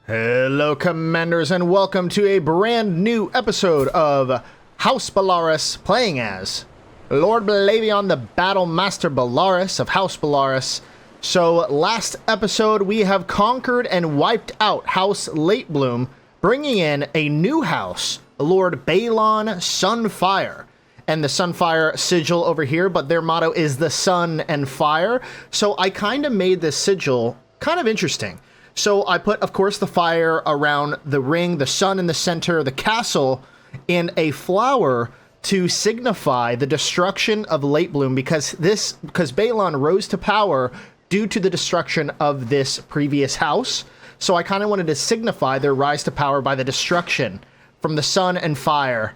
Hello, Commanders, and welcome to a brand new episode of House Belaerys, playing as Lord Belaevion the Battle Master Belaerys of House Belaerys. So, last episode, we have conquered and wiped out House Latebloom, bringing in a new house, Lord Belaevion Sunfire. And the Sunfire sigil over here, but their motto is the Sun and Fire. So, I kind of made this sigil kind of interesting. So I put, of course, the fire around the ring, the sun in the center, the castle, and a flower to signify the destruction of Latebloom, because Belaevion rose to power due to the destruction of this previous house. So I kind of wanted to signify their rise to power by the destruction from the sun and fire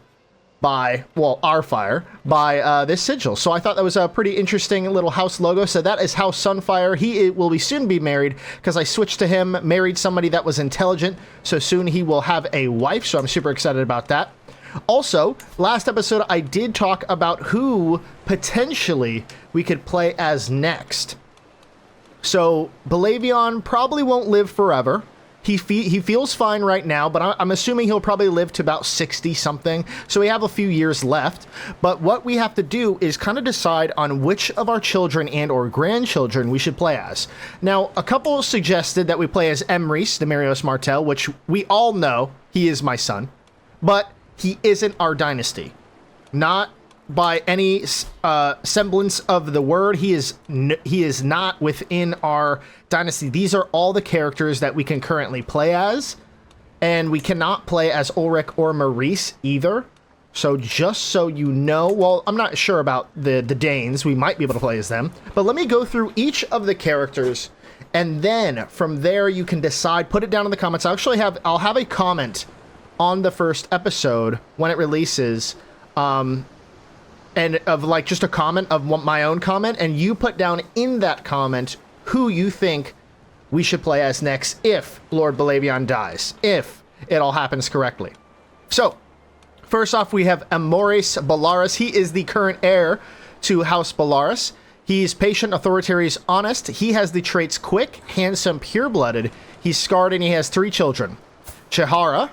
by, well, our fire, by this sigil. So I thought that was a pretty interesting little house logo. So that is House Sunfire. He will soon be married, because I switched to him, married somebody that was intelligent. So soon he will have a wife. So I'm super excited about that. Also, last episode, I did talk about who potentially we could play as next. So Belaevion probably won't live forever. He feels fine right now, but I'm assuming he'll probably live to about 60-something, so we have a few years left. But what we have to do is kind of decide on which of our children and or grandchildren we should play as. Now, a couple suggested that we play as Emrys, Demarios Martell, which we all know he is my son, but he isn't our dynasty. Not by any semblance of the word. He is not within our dynasty. These are all the characters that we can currently play as, and we cannot play as Ulrich or Maurice either. So just so you know, well, I'm not sure about the Danes. We might be able to play as them, but let me go through each of the characters, and then from there you can decide. Put it down in the comments. I'll have a comment on the first episode when it releases, and of like just a comment of my own comment, and you put down in that comment who you think we should play as next if Lord Belaevion dies, if it all happens correctly. So, first off, we have Maurice Belaerys. He is the current heir to House Belaerys. He's patient, authoritarian, honest. He has the traits quick, handsome, pure-blooded. He's scarred, and he has 3 children. Chihara,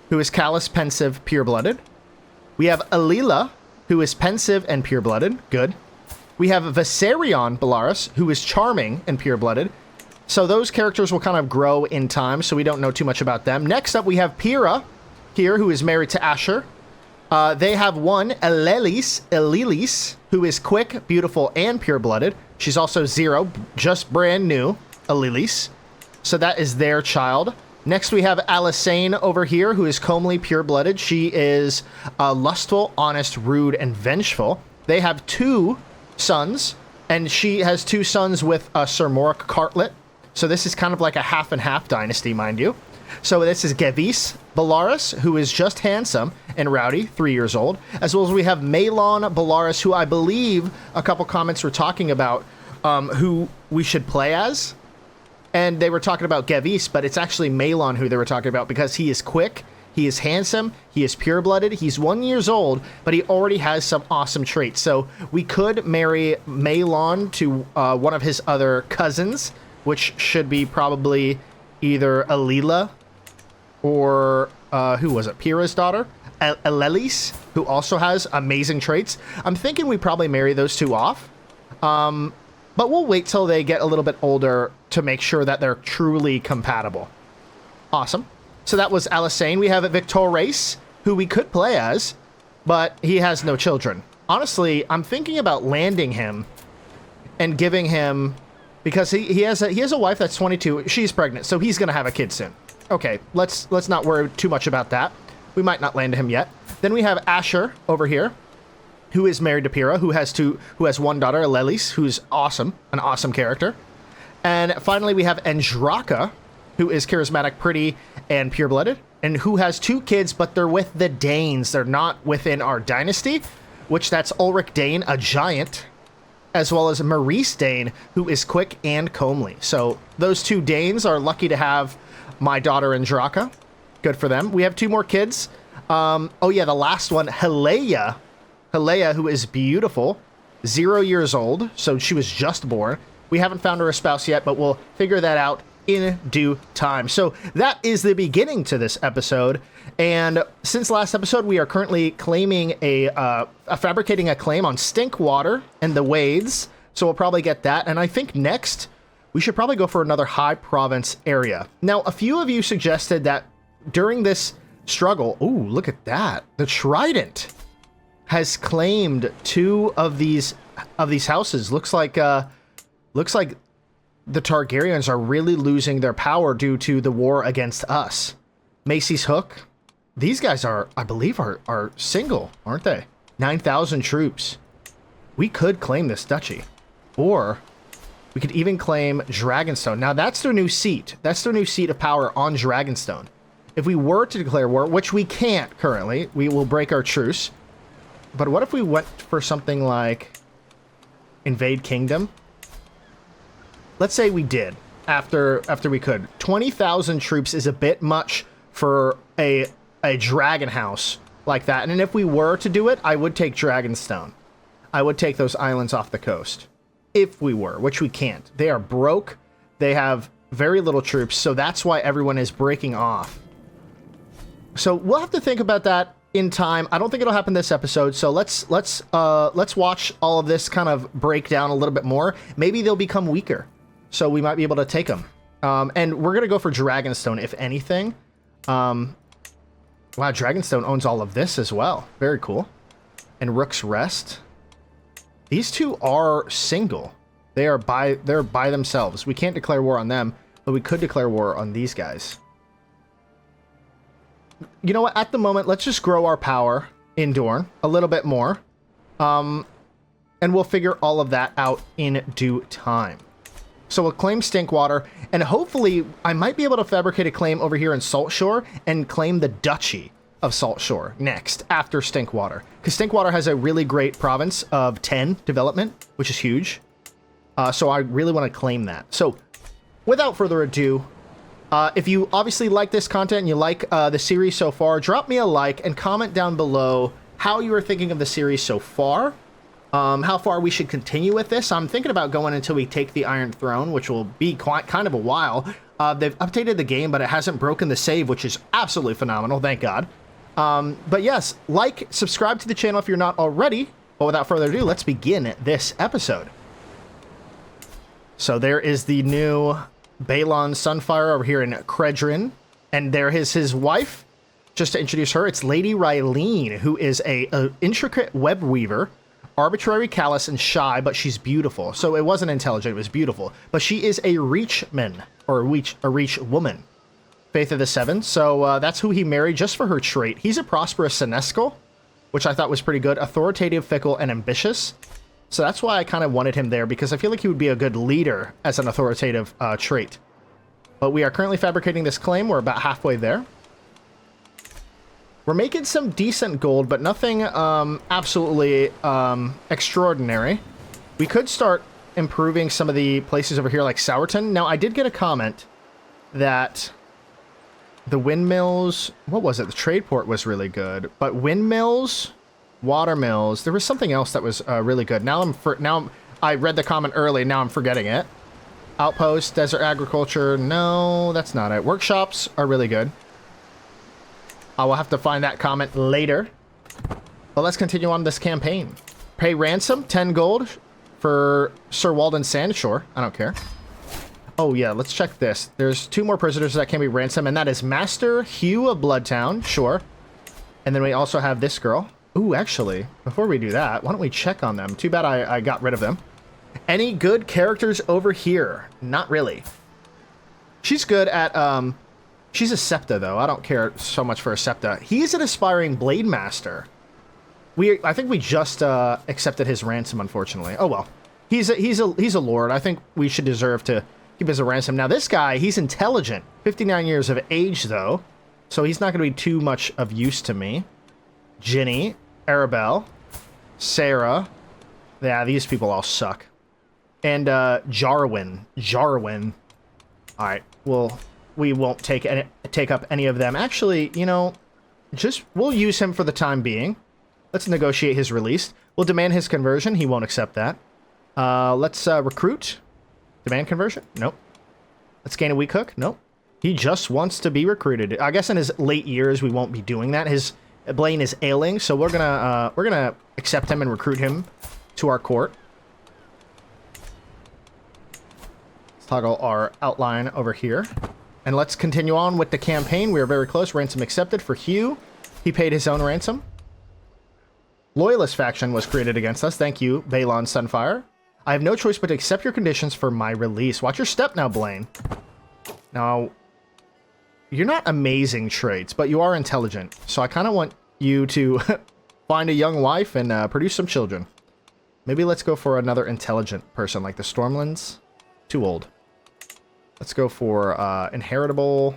who is callous, pensive, pure-blooded. We have Alila, who is pensive and pure-blooded. Good. We have Valyrian Belaerys, who is charming and pure-blooded. So those characters will kind of grow in time, so we don't know too much about them. Next up, we have Pyrrha here, who is married to Asher. They have one, Elelis, who is quick, beautiful, and pure-blooded. She's also 0, just brand new, Elelis. So that is their child. Next, we have Alysanne over here, who is comely, pure-blooded. She is lustful, honest, rude, and vengeful. They have 2 sons, and she has 2 sons with Sir Morrick Cartlet. So this is kind of like a half and half dynasty, mind you. So this is Gevis Belaerys, who is just handsome and rowdy, 3 years old. As well as we have Maelon Belaerys, who I believe a couple comments were talking about who we should play as. And they were talking about Gevis, but it's actually Maelon who they were talking about, because he is quick, he is handsome, he is pure-blooded, he's 1 year old, but he already has some awesome traits. So we could marry Maelon to one of his other cousins, which should be probably either Alila or, who was it, Pyrrha's daughter? Elelis, who also has amazing traits. I'm thinking we probably marry those 2 off. But we'll wait till they get a little bit older to make sure that they're truly compatible. Awesome. So that was Alysanne. We have Victorious, who we could play as, but he has no children. Honestly, I'm thinking about landing him and giving him, because he has a wife that's 22. She's pregnant, so he's going to have a kid soon. Okay, let's not worry too much about that. We might not land him yet. Then we have Asher over here, who is married to Pyrrha, who has 1 daughter, Elelis, who's awesome, an awesome character. And finally, we have Andraka, who is charismatic, pretty, and pure-blooded, and who has 2 kids, but they're with the Danes. They're not within our dynasty, which that's Ulrich Dane, a giant, as well as Maurice Dane, who is quick and comely. So those 2 Danes are lucky to have my daughter Andraka. Good for them. We have 2 more kids. Oh yeah, the last one, Helaya, who is beautiful, 0 years old, so she was just born. We haven't found her a spouse yet, but we'll figure that out in due time. So that is the beginning to this episode. And since last episode, we are currently claiming fabricating a claim on Stinkwater and the Wades. So we'll probably get that. And I think next we should probably go for another high province area. Now, a few of you suggested that during this struggle, ooh, look at that. The Trident has claimed 2 of these houses. Looks like the Targaryens are really losing their power due to the war against us. Macy's Hook. These guys are, I believe, are single, aren't they? 9,000 troops. We could claim this duchy. Or we could even claim Dragonstone. Now, that's their new seat. That's their new seat of power on Dragonstone. If we were to declare war, which we can't currently, we will break our truce. But what if we went for something like Invade Kingdom? Let's say we did after we could. 20,000 troops is a bit much for a dragon house like that. And if we were to do it, I would take Dragonstone. I would take those islands off the coast. If we were, which we can't. They are broke. They have very little troops, so that's why everyone is breaking off. So we'll have to think about that in time. I don't think it'll happen this episode, so let's watch all of this kind of break down a little bit more. Maybe they'll become weaker, so we might be able to take them. And we're gonna go for Dragonstone, if anything. Wow, Dragonstone owns all of this as well. Very cool. And Rook's Rest. These 2 are single. They're by themselves. We can't declare war on them, but we could declare war on these guys. You know what? At the moment, let's just grow our power in Dorne a little bit more. And we'll figure all of that out in due time. So we'll claim Stinkwater, and hopefully I might be able to fabricate a claim over here in Saltshore and claim the Duchy of Saltshore next, after Stinkwater. Because Stinkwater has a really great province of 10 development, which is huge. So I really want to claim that. So without further ado, if you obviously like this content and you like the series so far, drop me a like and comment down below how you are thinking of the series so far. How far we should continue with this. I'm thinking about going until we take the Iron Throne, which will be kind of a while. They've updated the game, but it hasn't broken the save, which is absolutely phenomenal. Thank God. But yes, like, subscribe to the channel if you're not already. But without further ado, let's begin this episode. So there is the new Balon Sunfire over here in Credrin. And there is his wife. Just to introduce her, it's Lady Rylene, who is a intricate web weaver. Arbitrary, callous, and shy, but she's beautiful. So it wasn't intelligent, it was beautiful. But she is a Reachman, or a Reach woman. Faith of the Seven. So that's who he married just for her trait. He's a prosperous Senescal, which I thought was pretty good. Authoritative, fickle, and ambitious. So that's why I kind of wanted him there, because I feel like he would be a good leader as an authoritative trait. But we are currently fabricating this claim. We're about halfway there. We're making some decent gold, but nothing absolutely extraordinary. We could start improving some of the places over here, like Sourton. Now, I did get a comment that the windmills... What was it? The trade port was really good. But windmills, water mills... There was something else that was really good. Now I read the comment early. Now I'm forgetting it. Outpost, desert agriculture... No, that's not it. Workshops are really good. I will have to find that comment later. But let's continue on this campaign. Pay ransom, 10 gold for Sir Walden Sandshore. I don't care. Oh yeah, let's check this. There's 2 more prisoners that can be ransomed, and that is Maester Hugh of Bloodtown. Sure. And then we also have this girl. Ooh, actually, before we do that, why don't we check on them? Too bad I got rid of them. Any good characters over here? Not really. She's good at, she's a Septa, though. I don't care so much for a Septa. He's an aspiring Blade Master. I think we just accepted his ransom, unfortunately. Oh, well. He's a lord. I think we should deserve to keep as a ransom. Now, this guy, he's intelligent. 59 years of age, though. So he's not going to be too much of use to me. Ginny, Arabelle, Sarah. Yeah, these people all suck. And Jarwin. All right, we won't take up any of them. Actually, you know, we'll use him for the time being. Let's negotiate his release. We'll demand his conversion. He won't accept that. Let's recruit. Demand conversion? Nope. Let's gain a weak hook. Nope. He just wants to be recruited. I guess in his late years, we won't be doing that. His Blaine is ailing, so we're gonna accept him and recruit him to our court. Let's toggle our outline over here. And let's continue on with the campaign. We are very close. Ransom accepted for Hugh. He paid his own ransom. Loyalist faction was created against us. Thank you, Balon Sunfire. I have no choice but to accept your conditions for my release. Watch your step now, Blaine. Now, you're not amazing traits, but you are intelligent. So I kind of want you to find a young wife and produce some children. Maybe let's go for another intelligent person, like the Stormlands. Too old. Let's go for inheritable.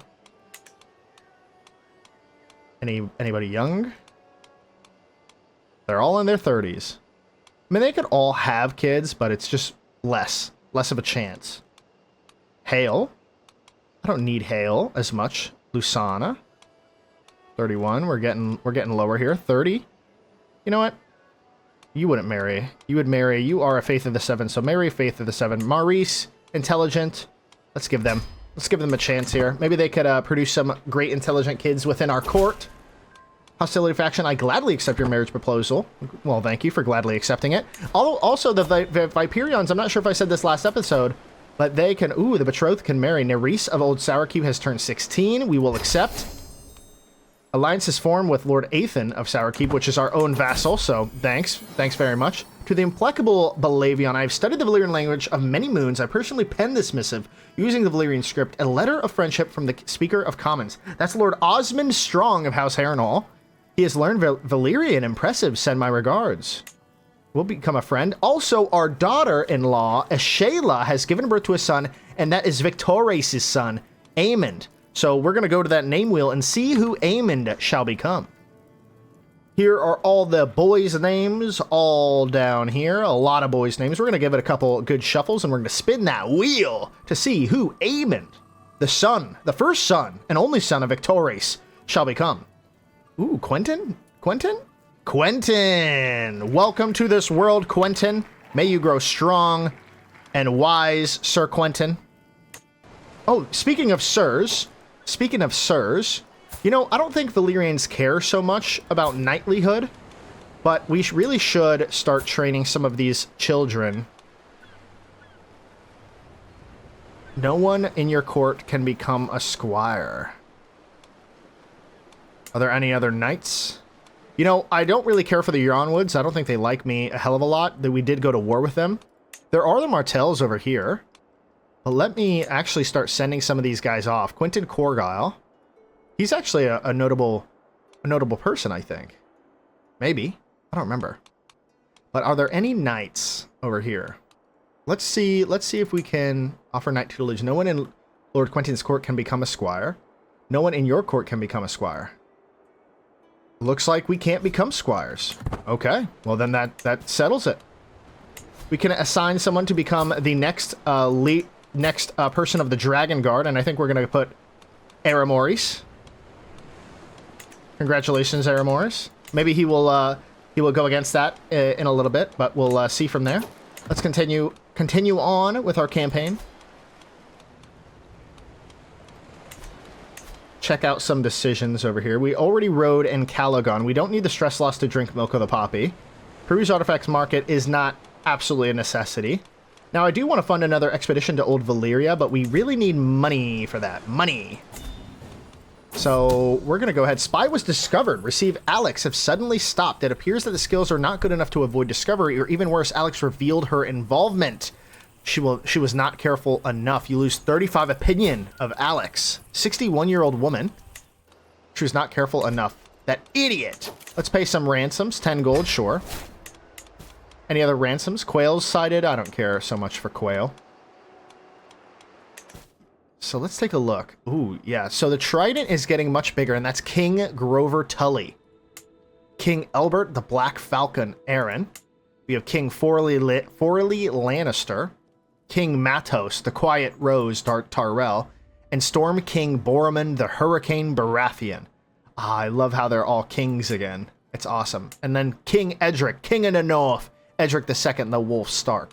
Anybody young? They're all in their 30s. I mean, they could all have kids, but it's just less of a chance. Hale. I don't need Hale as much. Lusana. 31. We're getting lower here. 30. You know what? You wouldn't marry. You would marry. You are a Faith of the Seven, so marry Faith of the Seven. Maurice, intelligent. Let's give them a chance here. Maybe they could produce some great intelligent kids within our court. Hostility faction, I gladly accept your marriage proposal. Well, thank you for gladly accepting it. Also, the Viperions, I'm not sure if I said this last episode, but they can... Ooh, the betrothed can marry. Nerys of Old Sourkeep has turned 16. We will accept. Alliance is formed with Lord Athan of Sourkeep, which is our own vassal, so thanks. Thanks very much. To the implacable Belaevion, I have studied the Valyrian language of many moons. I personally penned this missive using the Valyrian script, a letter of friendship from the Speaker of Commons. That's Lord Osmond Strong of House Harrenhal. He has learned Valyrian. Impressive. Send my regards. We'll become a friend. Also, our daughter-in-law, Ashayla, has given birth to a son, and that is Victorious' son, Aemond. So we're going to go to that name wheel and see who Aemond shall become. Here are all the boys' names, all down here. A lot of boys' names. We're going to give it a couple good shuffles, and we're going to spin that wheel to see who Aemond, the son, the first son, and only son of Victorious, shall become. Ooh, Quentin? Quentin? Quentin! Welcome to this world, Quentin. May you grow strong and wise, Sir Quentin. Oh, speaking of sirs, you know, I don't think Valyrians care so much about knightlyhood, but we really should start training some of these children. No one in your court can become a squire. Are there any other knights? You know, I don't really care for the Euronwoods. I don't think they like me a hell of a lot. That we did go to war with them. There are the Martells over here. But let me actually start sending some of these guys off. Quentin Corgyle. He's actually a notable person, I think. Maybe. I don't remember. But are there any knights over here? Let's see if we can offer knight tutelage. No one in Lord Quentin's court can become a squire. No one in your court can become a squire. Looks like we can't become squires. Okay, well then that settles it. We can assign someone to become the next person of the Dragon Guard, and I think we're going to put Aramoris. Congratulations, Aramoris. Maybe he will go against that in a little bit, but we'll see from there. Let's continue on with our campaign. Check out some decisions over here. We already rode in Calagon. We don't need the stress loss to drink Milk of the Poppy. Peruse Artifacts Market is not absolutely a necessity. Now, I do want to fund another expedition to Old Valyria, but we really need money for that. Money. So, we're going to go ahead. Spy was discovered. Receive Alex have suddenly stopped. It appears that the skills are not good enough to avoid discovery, or even worse, Alex revealed her involvement. She was not careful enough. You lose 35 opinion of Alex. 61-year-old woman. She was not careful enough. That idiot. Let's pay some ransoms. 10 gold, sure. Any other ransoms? Quail's cited. I don't care so much for Quail. So let's take a look. Ooh, yeah. So the Trident is getting much bigger, and that's King Grover Tully. King Elbert, the Black Falcon, Aaron. We have King Forley Lannister. King Matos, the Quiet Rose, Tyrell, and Storm King Boromund, the Hurricane Baratheon. Ah, I love how they're all kings again. It's awesome. And then King Edric, King of the North, Edric II, the Wolf Stark.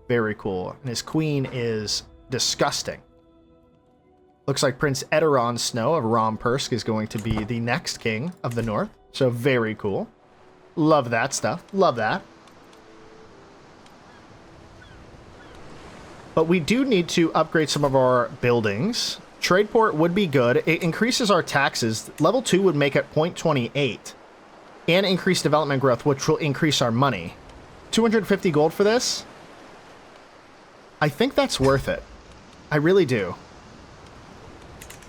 Very cool. And his queen is disgusting. Looks like Prince Edoron Snow of Rompersk is going to be the next king of the north. So very cool. Love that stuff. Love that. But we do need to upgrade some of our buildings. Tradeport would be good. It increases our taxes. Level 2 would make it 0.28. And increase development growth, which will increase our money. 250 gold for this? I think that's worth it. I really do.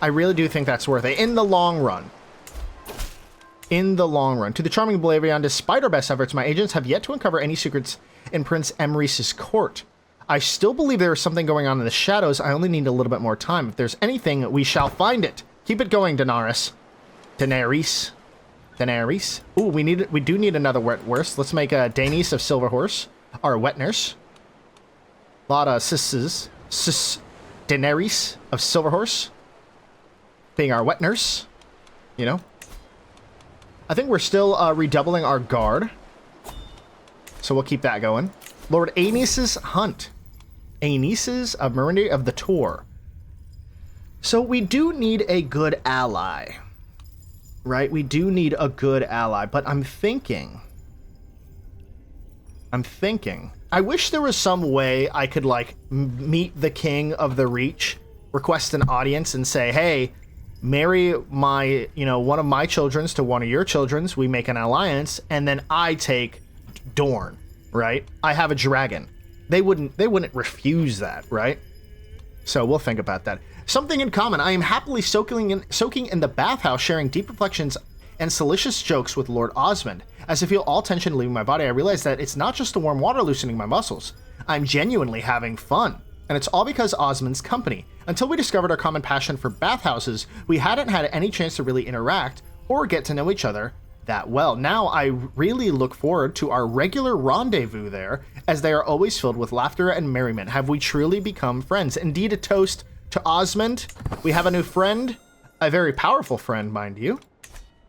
I really do think that's worth it in the long run. In the long run. To the charming Belaevion, despite our best efforts, my agents have yet to uncover any secrets in Prince Emrys's court. I still believe there is something going on in the shadows. I only need a little bit more time. If there's anything, we shall find it. Keep it going, Daenerys. Daenerys. Daenerys. Ooh, we do need another wet nurse. Let's make a Daenerys of Silverhorse our wet nurse. A lot of sisses. Daenerys of Silverhorse being our wet nurse. You know. I think we're still redoubling our guard. So we'll keep that going. Lord Aeneas's Hunt. Aeneas's of Marindy of the Tor. So we do need a good ally. Right? We do need a good ally. But I'm thinking. I wish there was some way I could, like, meet the king of the Reach, request an audience, and say, hey, marry my, one of my children's to one of your children's. We make an alliance, and then I take Dorne, right? I have a dragon. They wouldn't refuse that, right? So we'll think about that. Something in common. I am happily soaking in the bathhouse, sharing deep reflections and salacious jokes with Lord Osmond. As I feel all tension leaving my body, I realize that it's not just the warm water loosening my muscles. I'm genuinely having fun. And it's all because Osmond's company. Until we discovered our common passion for bathhouses, we hadn't had any chance to really interact or get to know each other that well. Now I really look forward to our regular rendezvous there, as they are always filled with laughter and merriment. Have we truly become friends? Indeed, a toast to Osmond. We have a new friend, a very powerful friend, mind you,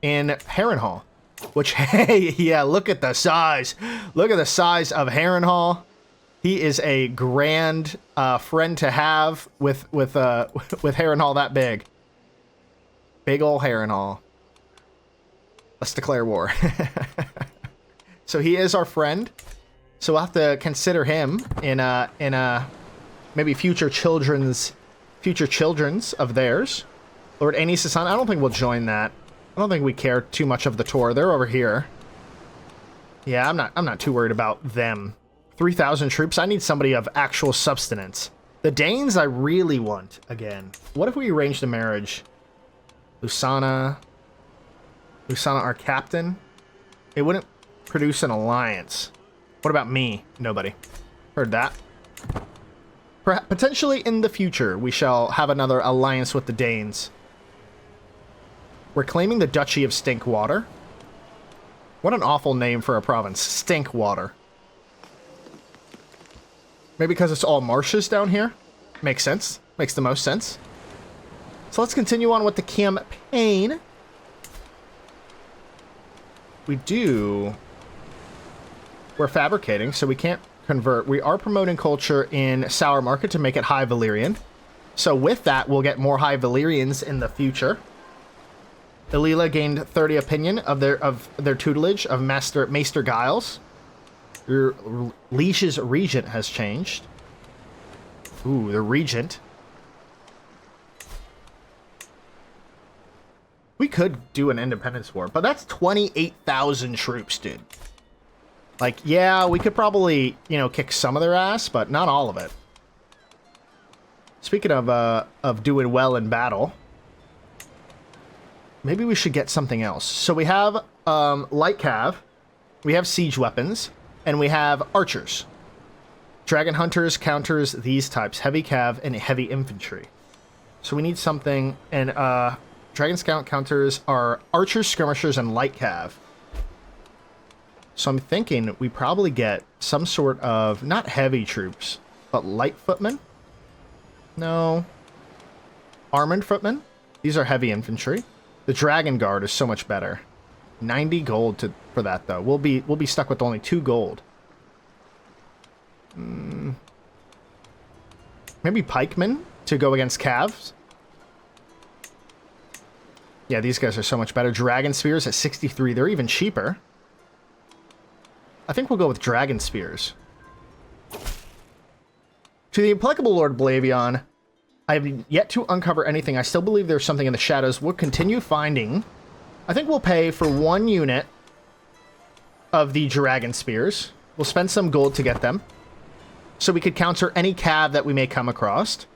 in Harrenhal. Which, hey, yeah, look at the size. Look at the size of Harrenhal. He is a grand friend to have with Harrenhal that big. Big ol' Harrenhal. Let's declare war. So he is our friend. So we'll have to consider him in maybe future children's of theirs. Lord Aeneas' son. I don't think we'll join that. I don't think we care too much of the Tor. They're over here. Yeah, I'm not too worried about them. 3,000 troops. I need somebody of actual substance. The Danes I really want again. What if we arranged a marriage? Lusana, our captain. It wouldn't produce an alliance. What about me? Nobody. Heard that. Potentially in the future, we shall have another alliance with the Danes. We're claiming the Duchy of Stinkwater. What an awful name for a province. Stinkwater. Maybe because it's all marshes down here? Makes sense. Makes the most sense. So let's continue on with the campaign. We're fabricating, so we can't convert. We are promoting culture in Sour Market to make it High Valyrian. So with that, we'll get more High Valyrians in the future. Ilila gained 30 opinion of their tutelage of Maester Giles. Your Leash's regent has changed. Ooh, the regent. We could do an independence war, but that's 28,000 troops, dude. Like, yeah, we could probably, kick some of their ass, but not all of it. Speaking of doing well in battle, maybe we should get something else. So we have light cav, we have siege weapons, and we have archers. Dragon hunters counters these types, heavy cav and heavy infantry. So we need something, and dragon scout counters are archers, skirmishers, and light cav. So I'm thinking we probably get some sort of, not heavy troops, but light footmen? No. Armored footmen? These are heavy infantry. The Dragon Guard is so much better. 90 gold for that, though. We'll be stuck with only 2 gold. Maybe pikemen to go against calves. Yeah, these guys are so much better. Dragon Spears at 63. They're even cheaper. I think we'll go with Dragon Spears. To the implacable Lord Belaevion, I have yet to uncover anything. I still believe there's something in the shadows. We'll continue finding. I think we'll pay for 1 unit of the Dragon Spears. We'll spend some gold to get them, so we could counter any cav that we may come across.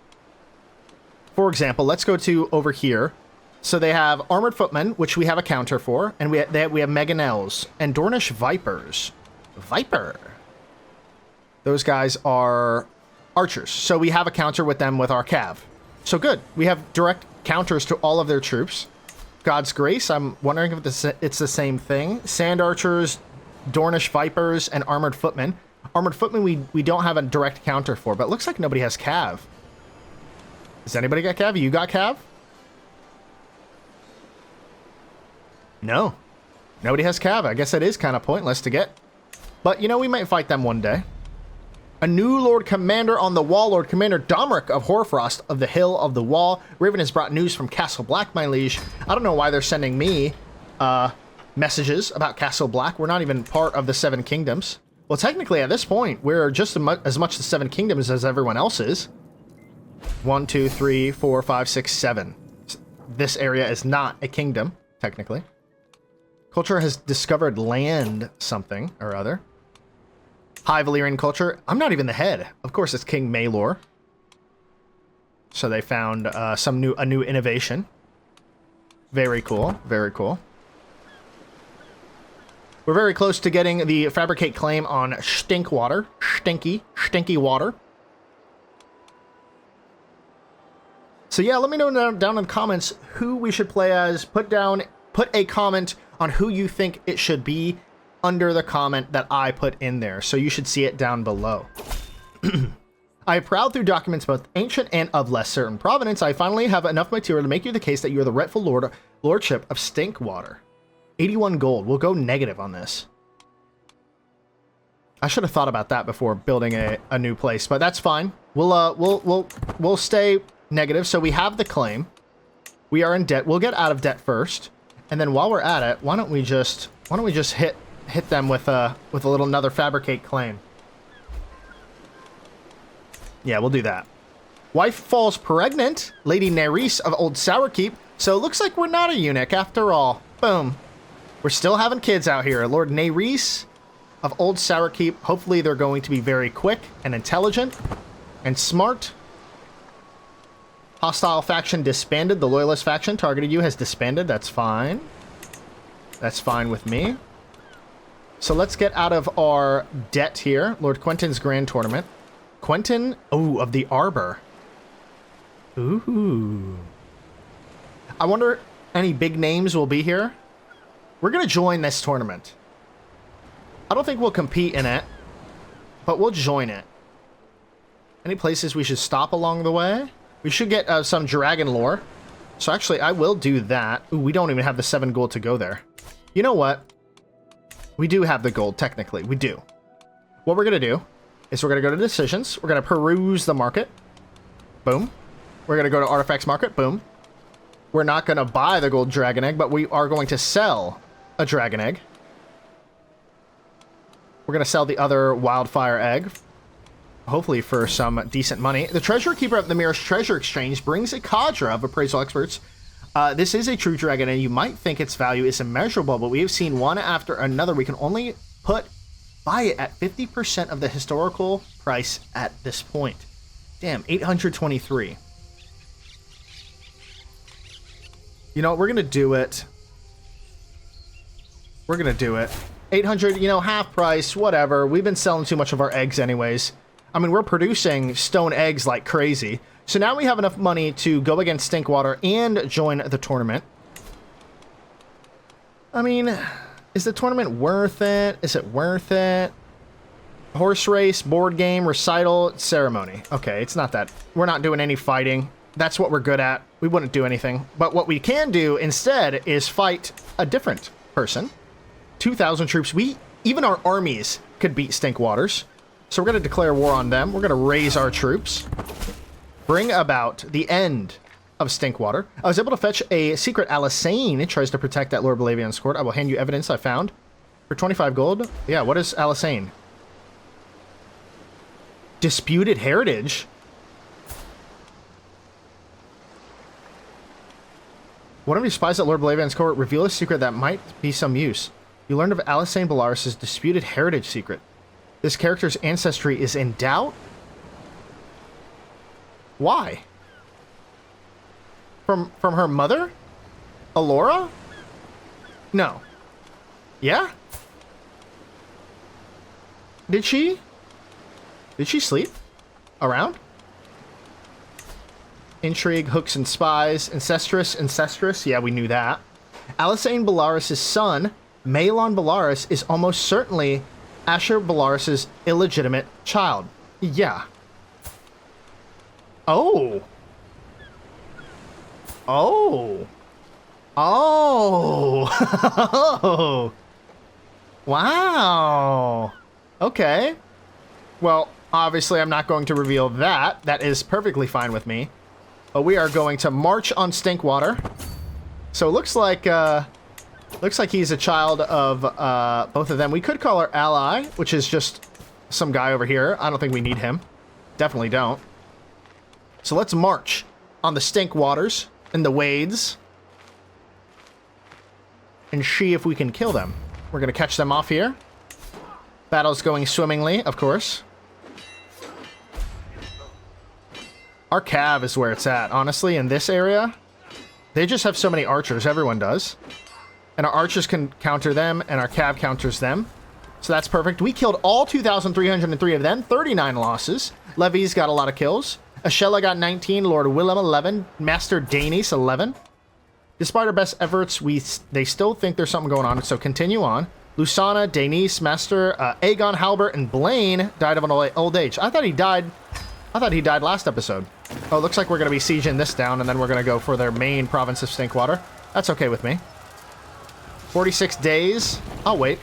For example, let's go to over here. So they have Armored Footmen, which we have a counter for, and we have Meganels and Dornish Vipers. Viper. Those guys are archers, so we have a counter with them with our cav. So good. We have direct counters to all of their troops. God's Grace, I'm wondering if it's the same thing. Sand Archers, Dornish Vipers, and Armored Footmen. Armored Footmen we don't have a direct counter for, but it looks like nobody has cav. Does anybody got cav? You got cav? No. Nobody has cav. I guess it is kind of pointless to get. But, you know, we might fight them one day. A new Lord Commander on the wall, Lord Commander Domeric of Hoarfrost of the Hill of the Wall. Raven has brought news from Castle Black, my liege. I don't know why they're sending me messages about Castle Black. We're not even part of the Seven Kingdoms. Well, technically, at this point, we're just as much the Seven Kingdoms as everyone else is. 1, 2, 3, 4, 5, 6, 7. This area is not a kingdom, technically. Culture has discovered land something or other. High Valyrian culture. I'm not even the head. Of course, it's King Maelor. So they found a new innovation. Very cool. Very cool. We're very close to getting the Fabricate claim on stink water. Stinky water. So yeah, let me know down in the comments who we should play as. Put a comment on who you think it should be under the comment that I put in there, so you should see it down below. I have prowled through documents both ancient and of less certain provenance. I finally have enough material to make you the case that you are the rightful lordship of Stinkwater. 81 gold. We'll go negative on this. I should have thought about that before building a new place, but that's fine. We'll stay negative. So we have the claim. We are in debt. We'll get out of debt first, and then while we're at it, why don't we just hit them with another Fabricate claim. Yeah, we'll do that. Wife falls pregnant. Lady Nerys of Old Sourkeep. So it looks like we're not a eunuch after all. Boom. We're still having kids out here. Lord Nerys of Old Sourkeep. Hopefully they're going to be very quick and intelligent and smart. Hostile faction disbanded. The Loyalist faction targeted you has disbanded. That's fine. That's fine with me. So let's get out of our debt here. Lord Quentin's Grand Tournament. Quentin, of the Arbor. Ooh. I wonder any big names will be here. We're going to join this tournament. I don't think we'll compete in it, but we'll join it. Any places we should stop along the way? We should get some dragon lore. So actually, I will do that. Ooh, we don't even have the 7 gold to go there. You know what? We do have the gold, technically. We do. What we're going to do is we're going to go to decisions. We're going to peruse the market. Boom. We're going to go to artifacts market. Boom. We're not going to buy the gold dragon egg, but we are going to sell a dragon egg. We're going to sell the other wildfire egg, hopefully for some decent money. The treasure keeper of the Mirror's Treasure Exchange brings a cadre of appraisal experts. This is a true dragon, and you might think its value is immeasurable, but we have seen one after another. We can only buy it at 50% of the historical price at this point. Damn, 823. You know, we're going to do it. We're going to do it. 800, you know, half price, whatever. We've been selling too much of our eggs anyways. I mean, we're producing stone eggs like crazy. So now we have enough money to go against Stinkwater and join the tournament. I mean, is the tournament worth it? Is it worth it? Horse race, board game, recital, ceremony. Okay, it's not that. We're not doing any fighting. That's what we're good at. We wouldn't do anything. But what we can do instead is fight a different person. 2,000 troops. Even our armies could beat Stinkwaters. So we're going to declare war on them. We're going to raise our troops. Bring about the end of Stinkwater. I was able to fetch a secret Alisane. It tries to protect that Lord Belaevion's court. I will hand you evidence I found. For 25 gold. Yeah, what is Alisane? Disputed heritage? One of your spies at Lord Belaevion's court revealed a secret that might be some use. You learned of Belaevion Belaerys' disputed heritage secret. This character's ancestry is in doubt? Why? From her mother? Alora? No. Yeah? Did she sleep? Around? Intrigue, hooks and spies, Ancestress, yeah, we knew that. Alisane Belaerys' son, Maelon Belaerys, is almost certainly Asher Belaerys' illegitimate child. Yeah. Oh. Oh. Oh. Wow. Okay. Well, obviously I'm not going to reveal that. That is perfectly fine with me. But we are going to march on Stinkwater. So it looks like he's a child of both of them. We could call our ally, which is just some guy over here. I don't think we need him. Definitely don't. So let's march on the Stinkwaters and the Wades and see if we can kill them. We're going to catch them off here. Battle's going swimmingly, of course. Our cav is where it's at. Honestly, in this area, they just have so many archers. Everyone does. And our archers can counter them, and our cav counters them. So that's perfect. We killed all 2,303 of them. 39 losses. Levy's got a lot of kills. Ashella got 19. Lord Willem 11. Maester Danis 11. Despite our best efforts, they still think there's something going on. So continue on. Lusana, Danis, Maester, Aegon, Halbert, and Blaine died of an old age. I thought he died last episode. Oh, looks like we're going to be sieging this down, and then we're going to go for their main province of Stinkwater. That's okay with me. 46 days. I'll wait.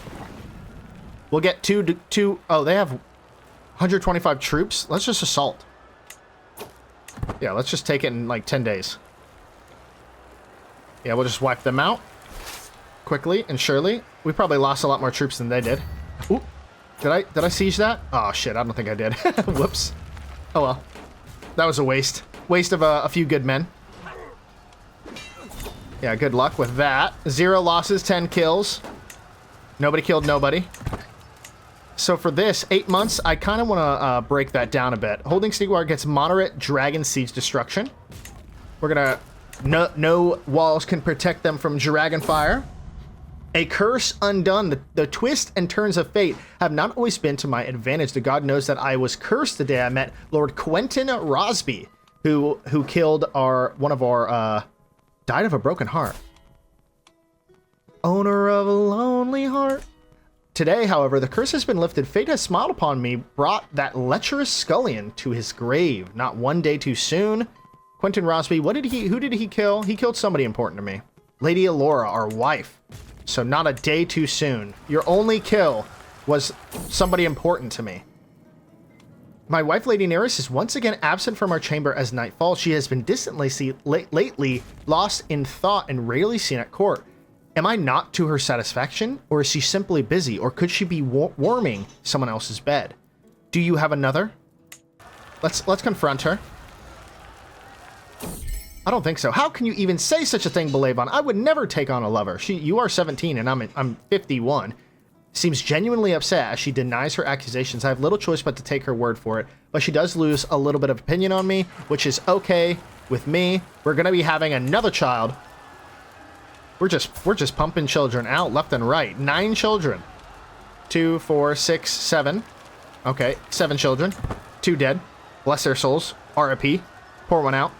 We'll get two. Oh, they have 125 troops. Let's just assault. Yeah, let's just take it in like 10 days. Yeah, we'll just wipe them out quickly and surely. We probably lost a lot more troops than they did. Ooh, did I siege that? Oh shit, I don't think I did. Whoops. Oh well. That was a waste. Waste of a few good men. Yeah, good luck with that. 0 losses, 10 kills. Nobody killed nobody. So for this, 8 months, I kind of want to break that down a bit. Holding Stinkwater gets moderate dragon siege destruction. We're going to... No walls can protect them from dragon fire. A curse undone. The twists and turns of fate have not always been to my advantage. The god knows that I was cursed the day I met Lord Quentin Rosby, who killed one of our died of a broken heart. Owner of a lonely heart. Today, however, the curse has been lifted. Fate has smiled upon me, brought that lecherous scullion to his grave. Not one day too soon. Quentin Rosby, who did he kill? He killed somebody important to me. Lady Alora, our wife. So not a day too soon. Your only kill was somebody important to me. My wife, Lady Neris, is once again absent from our chamber as night falls. She has been lately lost in thought and rarely seen at court. Am I not to her satisfaction, or is she simply busy, or could she be warming someone else's bed? Do you have another? Let's confront her. I don't think so. How can you even say such a thing, Belaevion? I would never take on a lover. You are 17 and I'm 51. Seems genuinely upset as she denies her accusations. I have little choice but to take her word for it, but she does lose a little bit of opinion on me, which is okay with me. We're gonna be having another child. We're just pumping children out left and right. 9 children. 2, 4, 6, 7. Okay, 7 children. 2 dead. Bless their souls. RIP. Pour one out.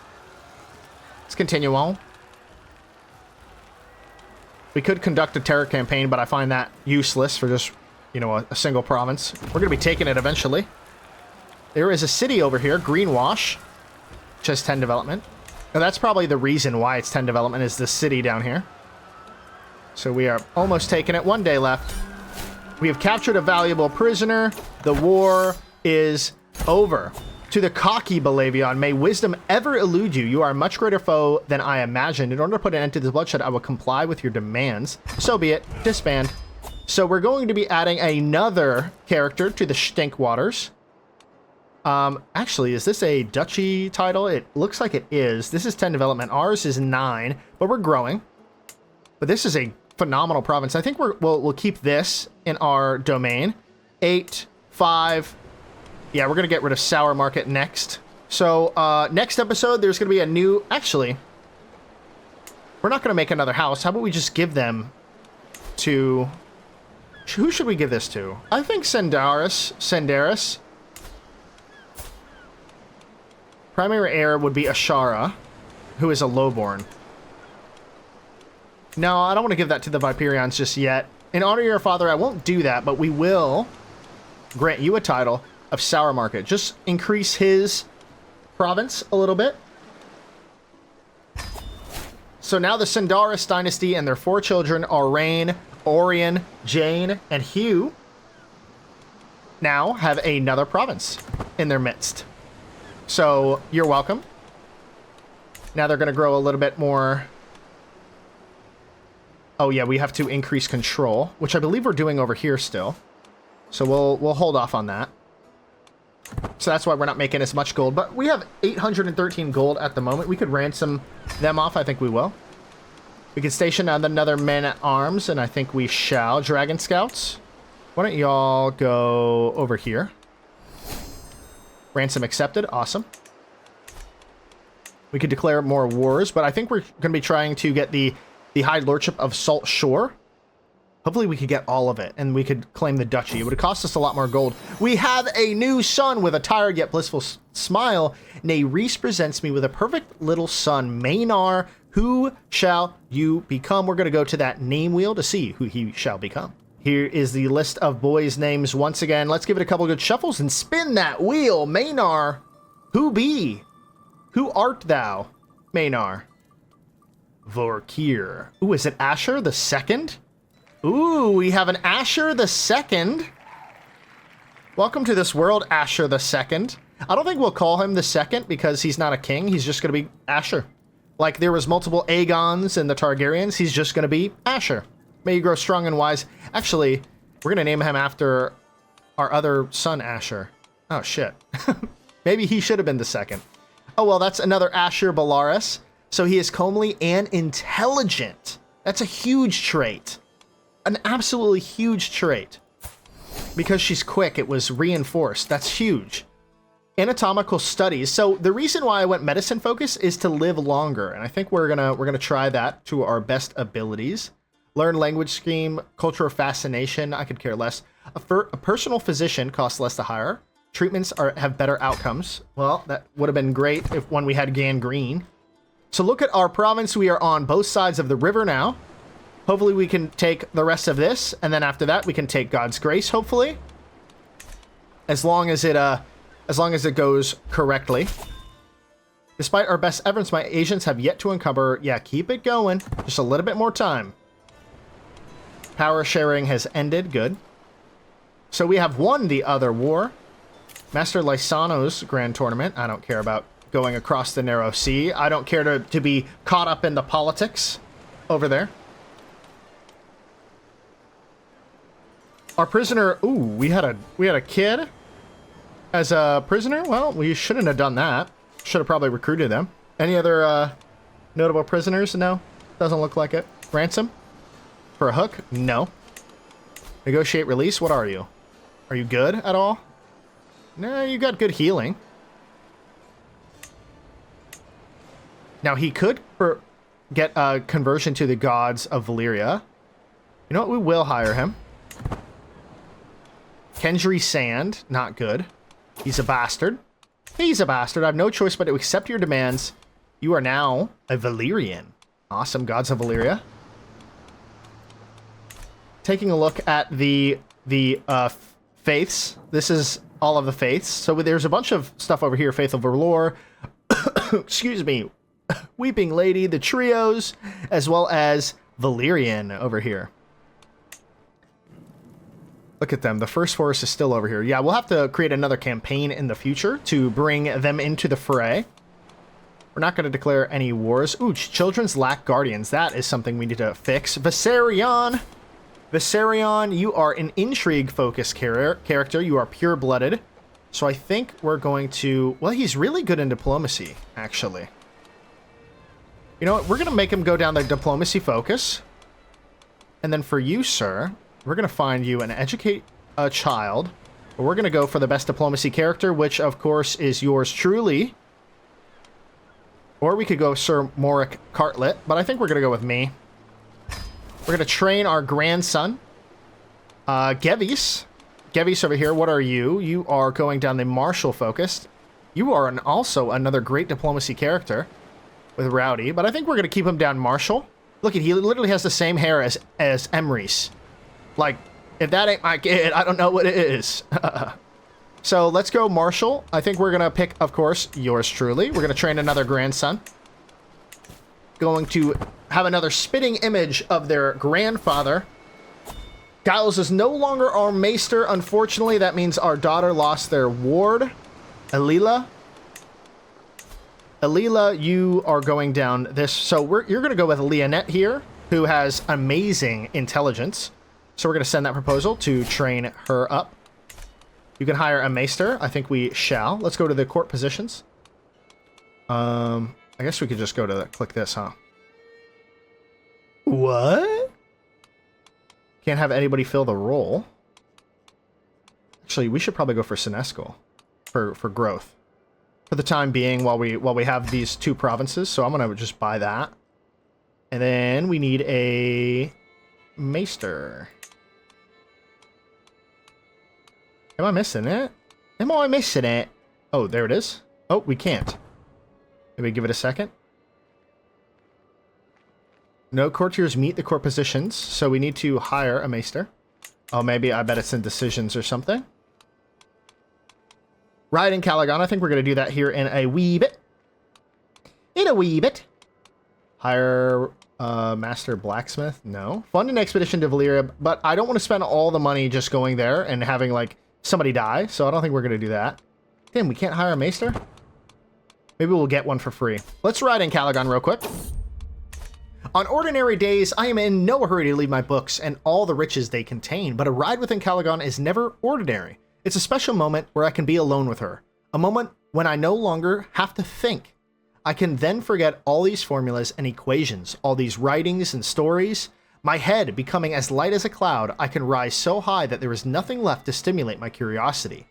Let's continue on. We could conduct a terror campaign, but I find that useless for just, you know, a single province. We're going to be taking it eventually. There is a city over here, Greenwash, which has 10 development. Now, that's probably the reason why it's 10 development, is this city down here. So we are almost taking it. 1 day left. We have captured a valuable prisoner. The war is over. To the cocky Belaevion, may wisdom ever elude you. You are a much greater foe than I imagined. In order to put an end to this bloodshed, I will comply with your demands. So be it. Disband. So we're going to be adding another character to the Stink Waters. Actually, is this a duchy title? It looks like it is. This is 10 development. Ours is 9, but we're growing. But this is a phenomenal province. I think we'll keep this in our domain. 8, 5. Yeah, we're going to get rid of Sour Market next. So, next episode, there's going to be a new... Actually, we're not going to make another house. How about we just give them to... Who should we give this to? I think Sendaris. Primary heir would be Ashara, who is a lowborn. No, I don't want to give that to the Viperions just yet. In honor of your father, I won't do that, but we will grant you a title of Sour Market. Just increase his province a little bit. So now the Sendaris dynasty and their 4 children, Aurain, Orion, Jane, and Hugh, now have another province in their midst. So you're welcome. Now they're going to grow a little bit more. Oh yeah, we have to increase control, which I believe we're doing over here still. So we'll hold off on that. So that's why we're not making as much gold. But we have 813 gold at the moment. We could ransom them off. I think we will. We can station another man-at-arms, and I think we shall. Dragon Scouts. Why don't y'all go over here? Ransom accepted. Awesome. We could declare more wars, but I think we're going to be trying to get the High Lordship of Salt Shore. Hopefully we could get all of it, and we could claim the duchy. It would have cost us a lot more gold. We have a new son with a tired yet blissful smile. Nay, Reese presents me with a perfect little son, Maynard. Who shall you become? We're going to go to that name wheel to see who he shall become. Here is the list of boys' names once again. Let's give it a couple good shuffles and spin that wheel. Maynard, who be? Who art thou, Maynard? Vorkir. Ooh, is it Asher the Second? Ooh, we have an Asher the Second. Welcome to this world, Asher the Second. I don't think we'll call him the Second because he's not a king. He's just going to be Asher. Like there was multiple Aegons and the Targaryens, he's just going to be Asher. May you grow strong and wise. Actually, we're going to name him after our other son, Asher. Oh, shit. Maybe he should have been the second. Oh, well, that's another Asher Belaerys. So he is comely and intelligent. That's a huge trait. An absolutely huge trait. Because she's quick, it was reinforced. That's huge. Anatomical studies. So the reason why I went medicine focus is to live longer. And I think we're gonna try that to our best abilities. Learn language scheme, cultural fascination. I could care less. A personal physician costs less to hire. Treatments have better outcomes. Well, that would have been great if when we had gangrene. So look at our province. We are on both sides of the river now. Hopefully we can take the rest of this, and then after that we can take God's grace, hopefully. As long as it goes correctly. Despite our best efforts, my agents have yet to encumber. Yeah, keep it going. Just a little bit more time. Power sharing has ended. Good. So we have won the other war. Master Lysano's grand tournament. I don't care about going across the narrow sea. I don't care to be caught up in the politics over there. Our prisoner. Ooh, we had a kid as a prisoner. Well, we shouldn't have done that. Should have probably recruited them. Any other notable prisoners? No, doesn't look like it. Ransom for a hook? No. Negotiate release. What are you? Are you good at all? No, you got good healing. Now he could get a conversion to the gods of Valyria. You know what? We will hire him. Kendry Sand, not good. He's a bastard. He's a bastard. I have no choice but to accept your demands. You are now a Valyrian. Awesome, gods of Valyria. Taking a look at the faiths. This is all of the faiths. So there's a bunch of stuff over here. Faith of Valor. Excuse me. Weeping Lady, the trios, as well as Valyrian over here. Look at them. The first force is still over here. Yeah, we'll have to create another campaign in the future to bring them into the fray. We're not going to declare any wars. Ooh, children's lack guardians. That is something we need to fix. Viserion! Viserion, you are an intrigue-focused character. You are pure-blooded. So I think we're going to... Well, he's really good in diplomacy, actually. You know what? We're going to make him go down the diplomacy focus. And then for you, sir, we're going to find you and educate a child. But we're going to go for the best diplomacy character, which, of course, is yours truly. Or we could go Sir Morik Cartlet, but I think we're going to go with me. We're going to train our grandson. Gevis. Gevis over here, what are you? You are going down the martial focused. You are also another great diplomacy character with Rowdy, but I think we're going to keep him down martial. Look, he literally has the same hair as Emrys. Like, if that ain't my kid, I don't know what it is. So let's go martial. I think we're going to pick, of course, yours truly. We're going to train another grandson. Going to have another spitting image of their grandfather. Giles is no longer our Maester. Unfortunately, that means our daughter lost their ward. Alila. Alila, you are going down this. So you're going to go with Leonette here, who has amazing intelligence. So we're going to send that proposal to train her up. You can hire a Maester. I think we shall. Let's go to the court positions. I guess we could just go to click this, huh? What? Can't have anybody fill the role. Actually, we should probably go for Senescal for growth for the time being while we have these two provinces. So I'm gonna just buy that, and then we need a Maester. Am I missing it? Am I missing it? Oh, there it is. Oh, we can't. Maybe give it a second. No courtiers meet the court positions, so we need to hire a Maester. Oh, maybe I bet it's in decisions or something. Ride in Calagon. I think we're going to do that here in a wee bit. Hire Master Blacksmith. No. Fund an expedition to Valyria, but I don't want to spend all the money just going there and having, like, somebody die, so I don't think we're going to do that. Damn, we can't hire a Maester? Maybe we'll get one for free. Let's ride in Calagon real quick. On ordinary days, I am in no hurry to leave my books and all the riches they contain, but a ride within Calagon is never ordinary. It's a special moment where I can be alone with her. A moment when I no longer have to think. I can then forget all these formulas and equations, all these writings and stories. My head becoming as light as a cloud, I can rise so high that there is nothing left to stimulate my curiosity.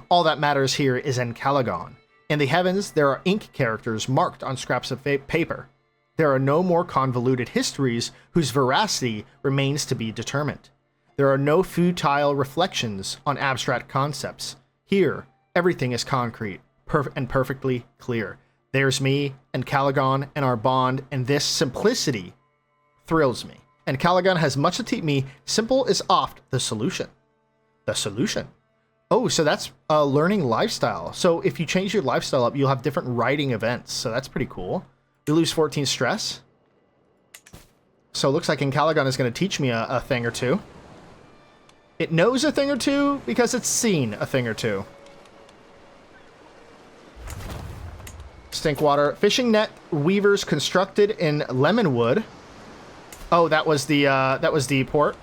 All that matters here is in Calagon. In the heavens, there are ink characters marked on scraps of paper. There are no more convoluted histories whose veracity remains to be determined. There are no futile reflections on abstract concepts. Here, everything is concrete and perfectly clear. There's me and Calagon and our bond, and this simplicity thrills me. And Calagon has much to teach me. Simple is oft the solution. The solution. Oh, so that's a learning lifestyle. So if you change your lifestyle up, you'll have different writing events. So that's pretty cool. We lose 14 stress. So it looks like in Calagon is going to teach me a thing or two. It knows a thing or two because it's seen a thing or two. Stinkwater. Fishing net weavers constructed in Lemonwood. Oh, that was the port.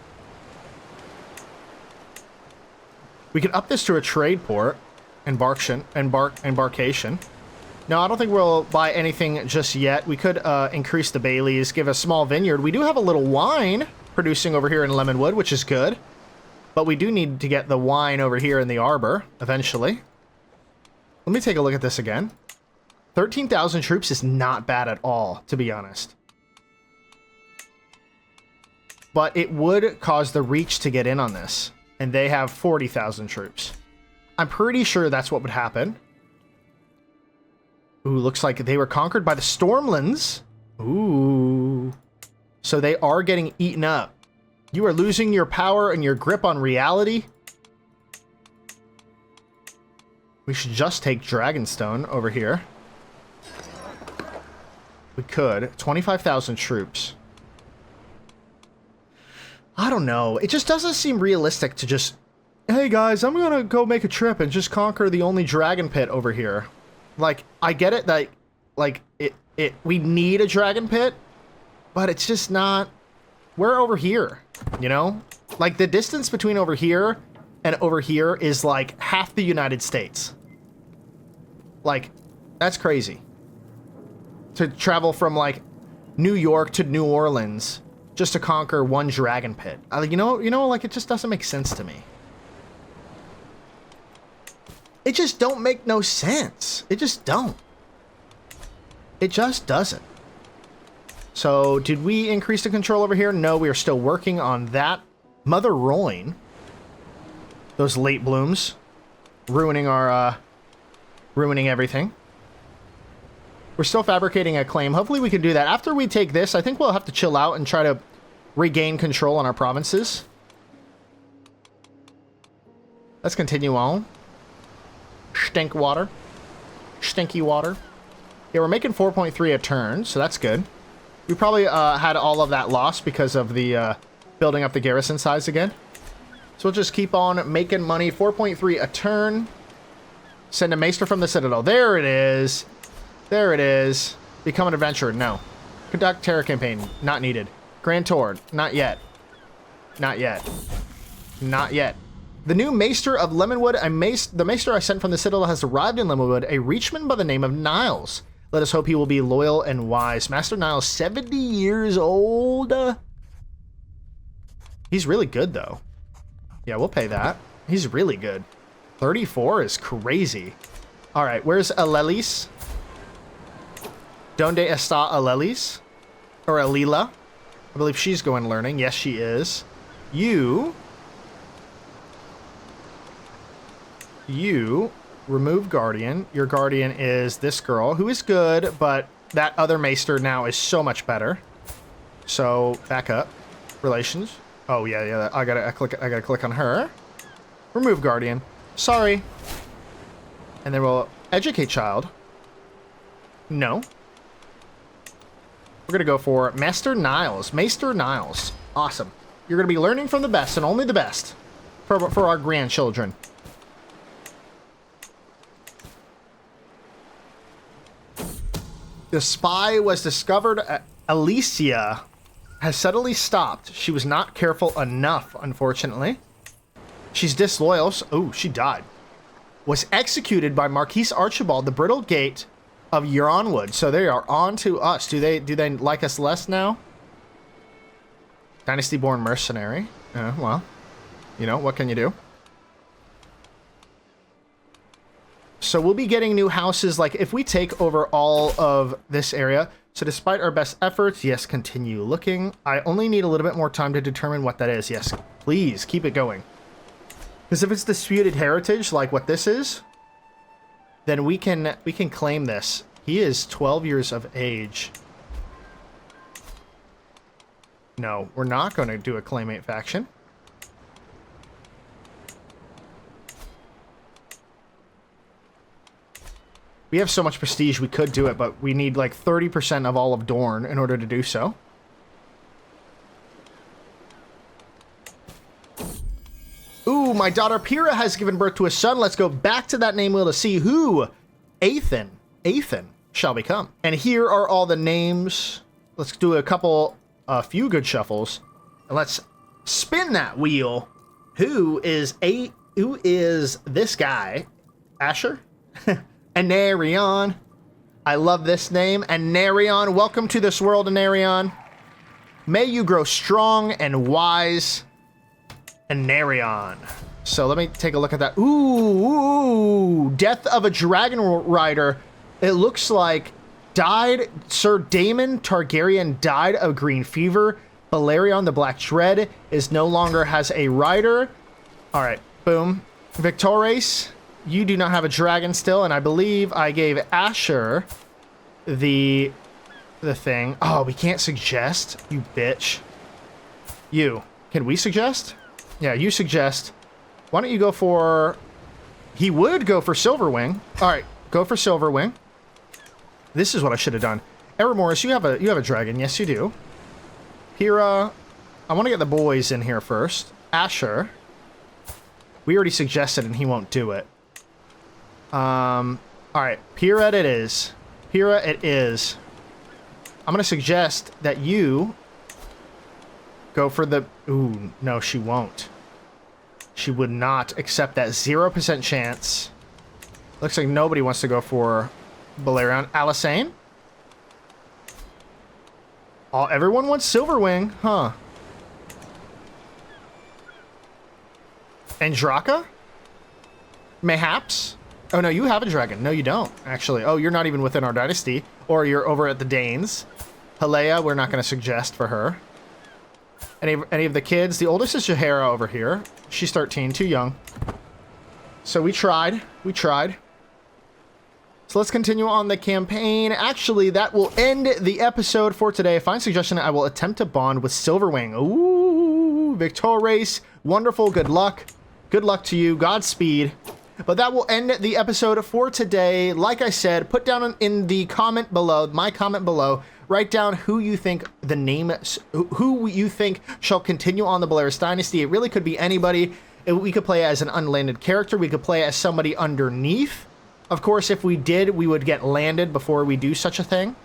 We could up this to a trade port. Embarkation. No, I don't think we'll buy anything just yet. We could increase the Baileys, give a small vineyard. We do have a little wine producing over here in Lemonwood, which is good. But we do need to get the wine over here in the Arbor, eventually. Let me take a look at this again. 13,000 troops is not bad at all, to be honest. But it would cause the Reach to get in on this. And they have 40,000 troops. I'm pretty sure that's what would happen. Ooh, looks like they were conquered by the Stormlands. Ooh. So they are getting eaten up. You are losing your power and your grip on reality. We should just take Dragonstone over here. We could. 25,000 troops. I don't know. It just doesn't seem realistic to just hey guys, I'm gonna go make a trip and just conquer the only dragon pit over here. Like, I get it that, like, we need a dragon pit, but it's just not, we're over here, you know? Like, the distance between over here and over here is like half the United States. Like, that's crazy. To travel from, like, New York to New Orleans just to conquer one dragon pit. You know, like, it just doesn't make sense to me. It just don't make no sense. It just don't. It just doesn't. So, did we increase the control over here? No, we are still working on that. Mother Royne. Those late blooms. Ruining our, ruining everything. We're still fabricating a claim. Hopefully we can do that. After we take this, I think we'll have to chill out and try to regain control on our provinces. Let's continue on. Stink water. Stinky water. Yeah, we're making 4.3 a turn, so that's good. We probably had all of that lost because of the building up the garrison size again. So we'll just keep on making money. 4.3 a turn. Send a Maester from the Citadel. There it is. There it is. Become an adventurer. No. Conduct terror campaign. Not needed. Grand Tour. Not yet. Not yet. Not yet. The new Maester of Lemonwood. The Maester I sent from the Citadel has arrived in Lemonwood. A Reachman by the name of Niles. Let us hope he will be loyal and wise. Master Niles, 70 years old. He's really good, though. Yeah, we'll pay that. He's really good. 34 is crazy. All right, where's Alelis? Donde está Alelis? Or Alila? I believe she's going learning. Yes, she is. You remove Guardian. Your Guardian is this girl, who is good, but that other Maester now is so much better. So, back up. Relations. Oh, yeah, I gotta click on her. Remove Guardian. Sorry. And then we'll educate child. No. We're gonna go for Master Niles. Maester Niles. Awesome. You're gonna be learning from the best and only the best for our grandchildren. The spy was discovered. Alicia has suddenly stopped. She was not careful enough, unfortunately. She's disloyal. Oh, she died. Was executed by Marquise Archibald, the Brittle Gate of Euronwood. So they are on to us. Do they like us less now? Dynasty-born mercenary. Well, you know, what can you do? So we'll be getting new houses, like, if we take over all of this area. So despite our best efforts, yes, continue looking. I only need a little bit more time to determine what that is. Yes, please, keep it going. Because if it's disputed heritage, like what this is, then we can claim this. He is 12 years of age. No, we're not going to do a claimate faction. We have so much prestige, we could do it, but we need like 30% of all of Dorne in order to do so. Ooh, my daughter Pyrrha has given birth to a son. Let's go back to that name wheel to see who Athan shall become. And here are all the names. Let's do a few good shuffles. And let's spin that wheel. Who is this guy? Asher? Anarion. I love this name. Anarion. Welcome to this world, Anarion. May you grow strong and wise. Anarion. So let me take a look at that. Ooh. Death of a Dragon Rider. It looks like Sir Daemon Targaryen died of green fever. Belaevion the Black Dread is no longer has a rider. All right. Boom. Victorious. You do not have a dragon still, and I believe I gave Asher the thing. Oh, we can't suggest? You bitch. You. Can we suggest? Yeah, you suggest. Why don't you go for... He would go for Silverwing. All right, go for Silverwing. This is what I should have done. Eremoris, you have a dragon. Yes, you do. Pyrrha. I want to get the boys in here first. Asher. We already suggested and he won't do it. Alright, Pyrrha it is. Pyrrha it is. I'm gonna suggest that you go for the... Ooh, no, she won't. She would not accept that 0% chance. Looks like nobody wants to go for Belaevion. Alisane? Oh, everyone wants Silverwing, huh? Andraka? Mayhaps? Oh, no, you have a dragon. No, you don't, actually. Oh, you're not even within our dynasty. Or you're over at the Danes. Halea, we're not going to suggest for her. Any of the kids? The oldest is Jahara over here. She's 13, too young. So we tried. We tried. So let's continue on the campaign. Actually, that will end the episode for today. Fine suggestion, I will attempt to bond with Silverwing. Ooh, Victorious. Wonderful. Good luck. Good luck to you. Godspeed. But that will end the episode for today. Like I said, put down in the comment below, my comment below, write down who you think who you think shall continue on the Belaerys Dynasty. It really could be anybody. We could play as an unlanded character. We could play as somebody underneath. Of course, if we did, we would get landed before we do such a thing.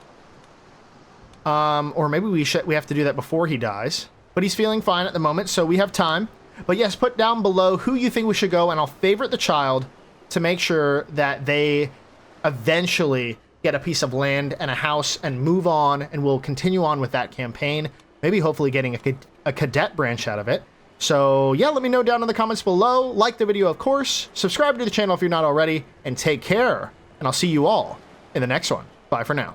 Or maybe we have to do that before he dies. But he's feeling fine at the moment, so we have time. But yes, put down below who you think we should go, and I'll favorite the child to make sure that they eventually get a piece of land and a house and move on, and we'll continue on with that campaign. Maybe hopefully getting a cadet branch out of it. So yeah, let me know down in the comments below. Like the video, of course. Subscribe to the channel if you're not already, and take care. And I'll see you all in the next one. Bye for now.